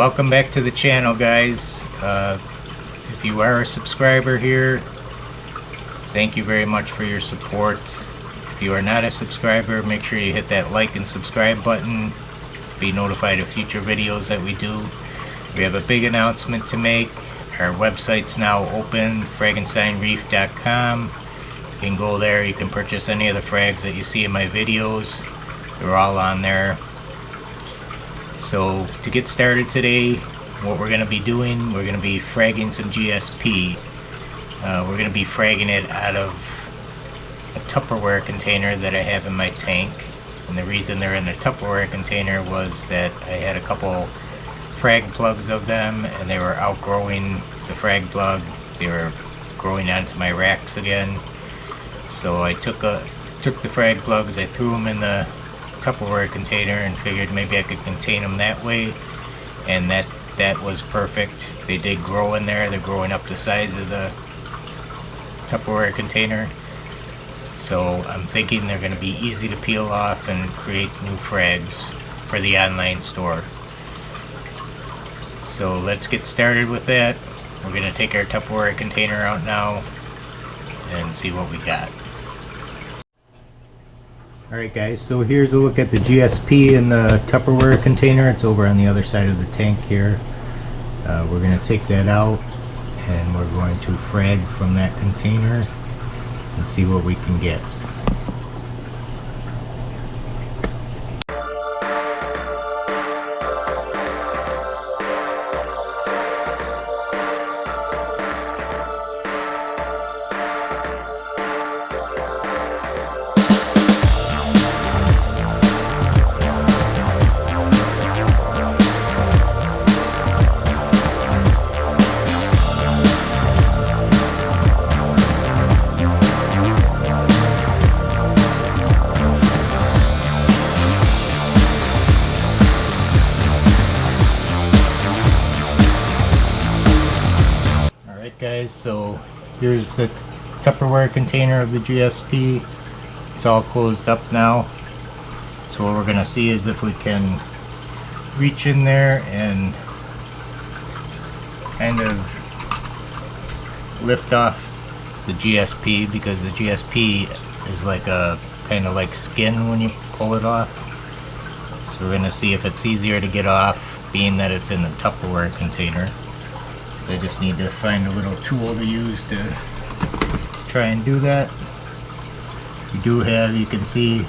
Welcome back to the channel, guys. If you are a subscriber here, thank you very much for your support. If you are not a subscriber, make sure you hit that like and subscribe button. Be notified of future videos that we do. We have a big announcement to make. Our website's now open, fragginsteinreef.com. You can go there, you can purchase any of the frags that you see in my videos. They're all on there. So to get started today, what we're going to be doing, we're going to be fragging some GSP. We're going to be fragging it out of a Tupperware container that I have in my tank. And the reason they're in the Tupperware container was that I had a couple frag plugs of them and they were outgrowing the frag plug. They were growing onto my racks again. So I took the frag plugs, I threw them in the Tupperware container and figured maybe I could contain them that way, and that was perfect. They did grow in there. They're growing up the sides of the Tupperware container, so I'm thinking they're going to be easy to peel off and create new frags for the online store. So let's get started with that. We're going to take our Tupperware container out now and see what we got. Alright guys, so here's a look at the GSP in the Tupperware container. It's over on the other side of the tank here. We're going to take that out and we're going to frag from that container and see what we can get. Guys, so here's the Tupperware container of the GSP. It's all closed up now. So what we're going to see is if we can reach in there and kind of lift off the GSP, because the GSP is like a kind of like skin when you pull it off. So we're going to see if it's easier to get off, being that it's in the Tupperware container. I just need to find a little tool to use to try and do that. You do have, you can see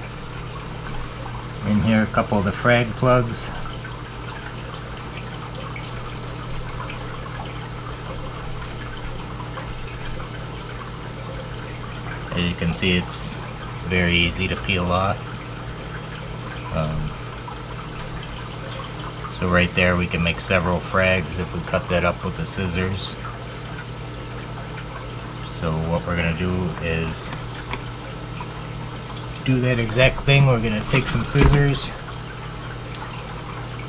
in here a couple of the frag plugs. As you can see, it's very easy to peel off. So right there we can make several frags if we cut that up with the scissors. So what we're going to do is do that exact thing. We're going to take some scissors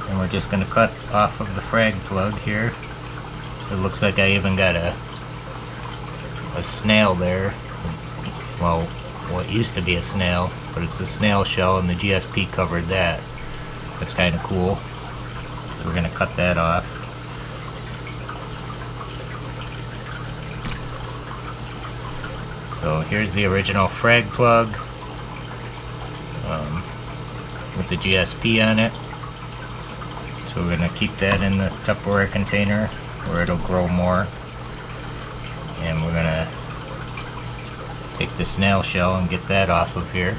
and we're just going to cut off of the frag plug here. It looks like I even got a snail there. Well, what used to be a snail, but it's a snail shell and the GSP covered that. That's kind of cool. We're going to cut that off. So here's the original frag plug with the GSP on it. So we're going to keep that in the Tupperware container where it'll grow more. And we're going to take the snail shell and get that off of here.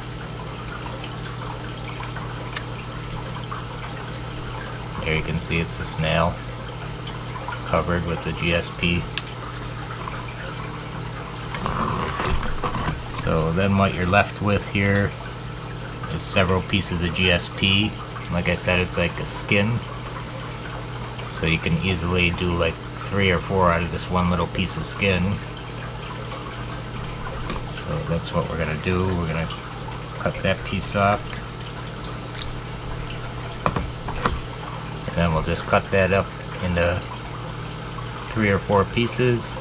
There you can see it's a snail covered with the GSP. So then what you're left with here is several pieces of GSP. Like I said, it's like a skin. So you can easily do like 3 or 4 out of this one little piece of skin. So that's what we're going to do. We're going to cut that piece off. Then we'll just cut that up into 3 or 4 pieces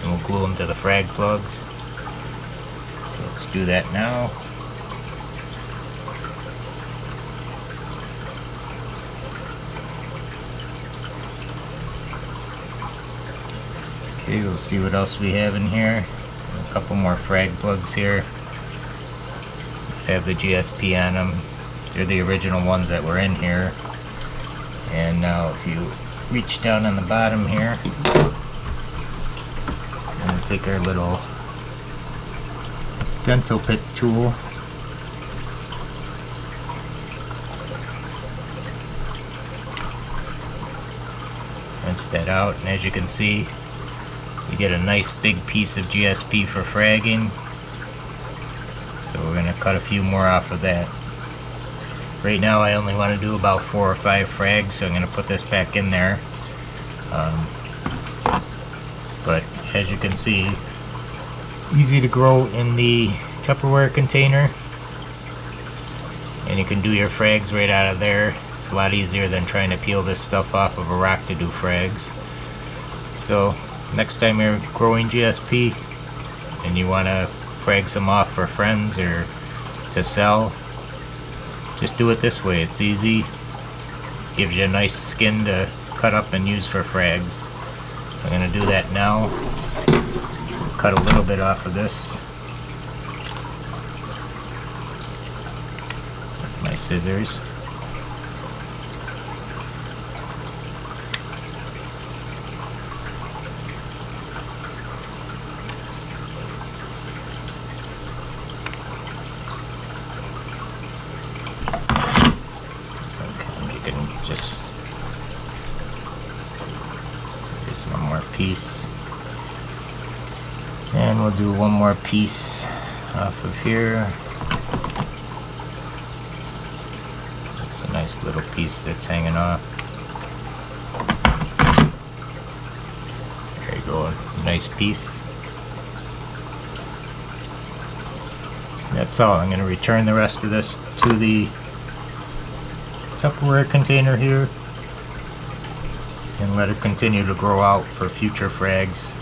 and we'll glue them to the frag plugs. So let's do that now. Okay, we'll see what else we have in here. A couple more frag plugs here. They have the GSP on them. They're the original ones that were in here. And now if you reach down on the bottom here, and we'll take our little dental pick tool. Rinse that out, and as you can see, you get a nice big piece of GSP for fragging. So we're going to cut a few more off of that. Right now I only want to do about 4 or 5 frags, so I'm going to put this back in there. But as you can see, easy to grow in the Tupperware container, and you can do your frags right out of there. It's a lot easier than trying to peel this stuff off of a rock to do frags. So next time you're growing GSP and you want to frag some off for friends or to sell, just do it this way. It's easy, gives you a nice skin to cut up and use for frags. I'm going to do that now. Cut a little bit off of this with my scissors. Piece, and we'll do one more piece off of here. That's a nice little piece that's hanging off. There you go, a nice piece. That's all. I'm going to return the rest of this to the Tupperware container here and let it continue to grow out for future frags.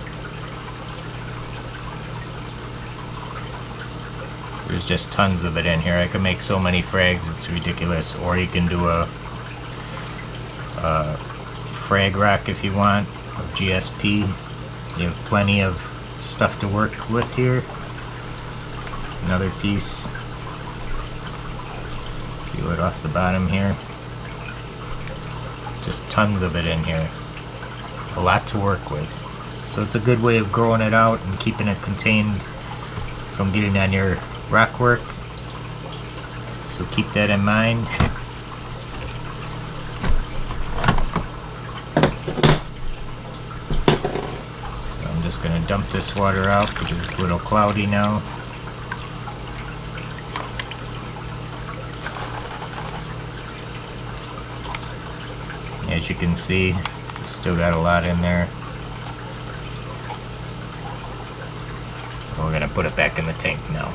There's just tons of it in here. I can make so many frags, it's ridiculous. Or you can do a frag rack if you want, of GSP. You have plenty of stuff to work with here. Another piece. Peel it off the bottom here. Just tons of it in here. A lot to work with. So it's a good way of growing it out and keeping it contained from getting on your rock work. So keep that in mind. So I'm just going to dump this water out because it's a little cloudy now. As you can see, still got a lot in there. We're going to put it back in the tank now.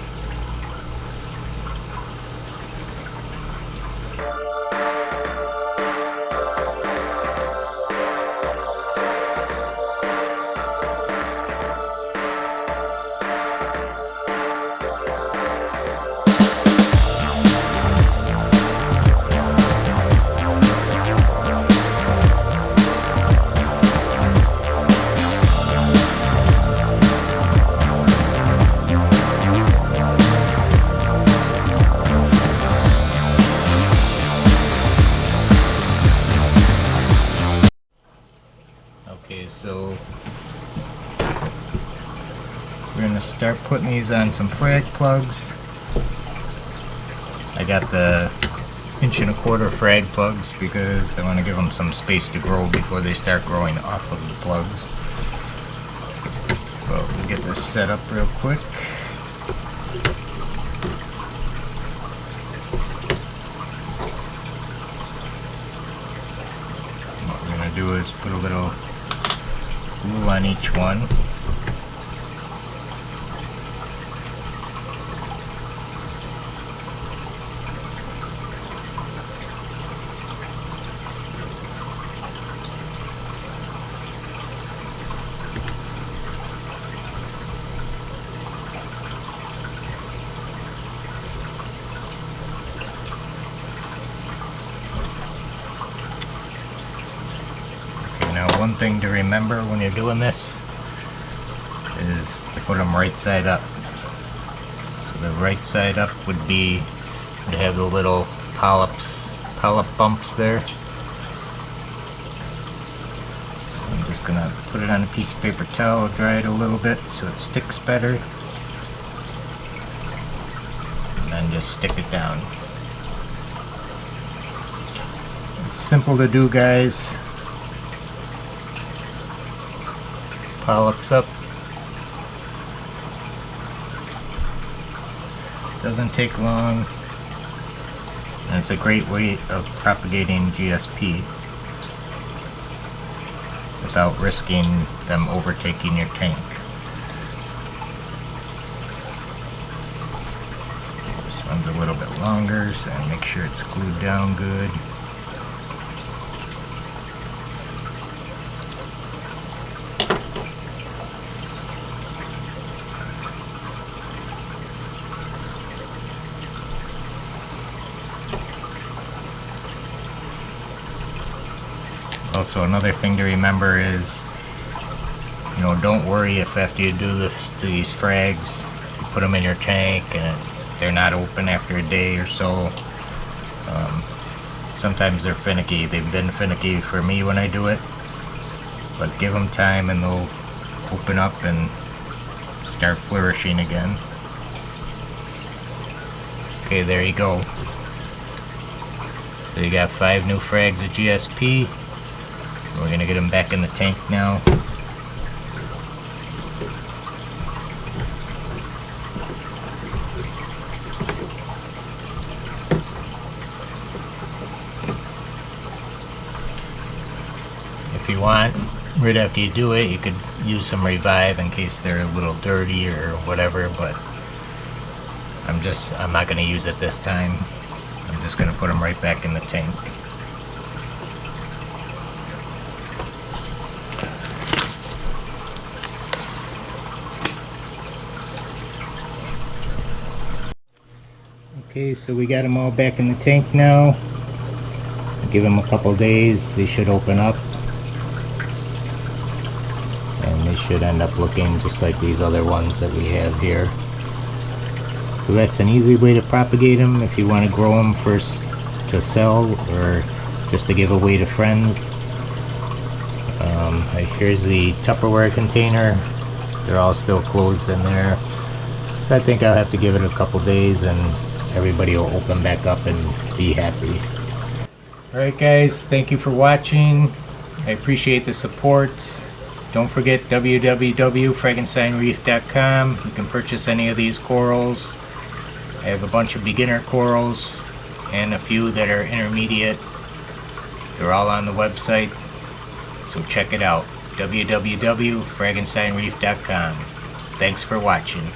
Okay, so we're going to start putting these on some frag plugs. I got the 1.25" frag plugs because I want to give them some space to grow before they start growing off of the plugs. Well, we'll get this set up real quick. What we're going to do is put a little glue on each one. Okay, now one thing to remember when you're doing this, is to put them right side up. So the right side up would have the little polyp bumps there. So I'm just gonna put it on a piece of paper towel, dry it a little bit so it sticks better, and then just stick it down. It's simple to do, guys. Polyps up. Doesn't take long, and it's a great way of propagating GSP without risking them overtaking your tank. This one's a little bit longer, so make sure it's glued down good. Also, another thing to remember is, don't worry if after you do these frags, you put them in your tank and they're not open after a day or so. Sometimes they're finicky. They've been finicky for me when I do it, but give them time and they'll open up and start flourishing again. Okay, there you go. So you got 5 new frags of GSP. We're going to get them back in the tank now. If you want, right after you do it, you could use some Revive in case they're a little dirty or whatever, but I'm not going to use it this time. I'm just going to put them right back in the tank. Okay, so we got them all back in the tank now. Give them a couple days, they should open up. And they should end up looking just like these other ones that we have here. So that's an easy way to propagate them if you want to grow them first to sell or just to give away to friends. Here's the Tupperware container. They're all still closed in there. So I think I'll have to give it a couple days and everybody will open back up and be happy. Alright guys, thank you for watching. I appreciate the support. Don't forget www.fragginsteinreef.com. You can purchase any of these corals. I have a bunch of beginner corals and a few that are intermediate. They're all on the website, so check it out. www.fragginsteinreef.com. Thanks for watching.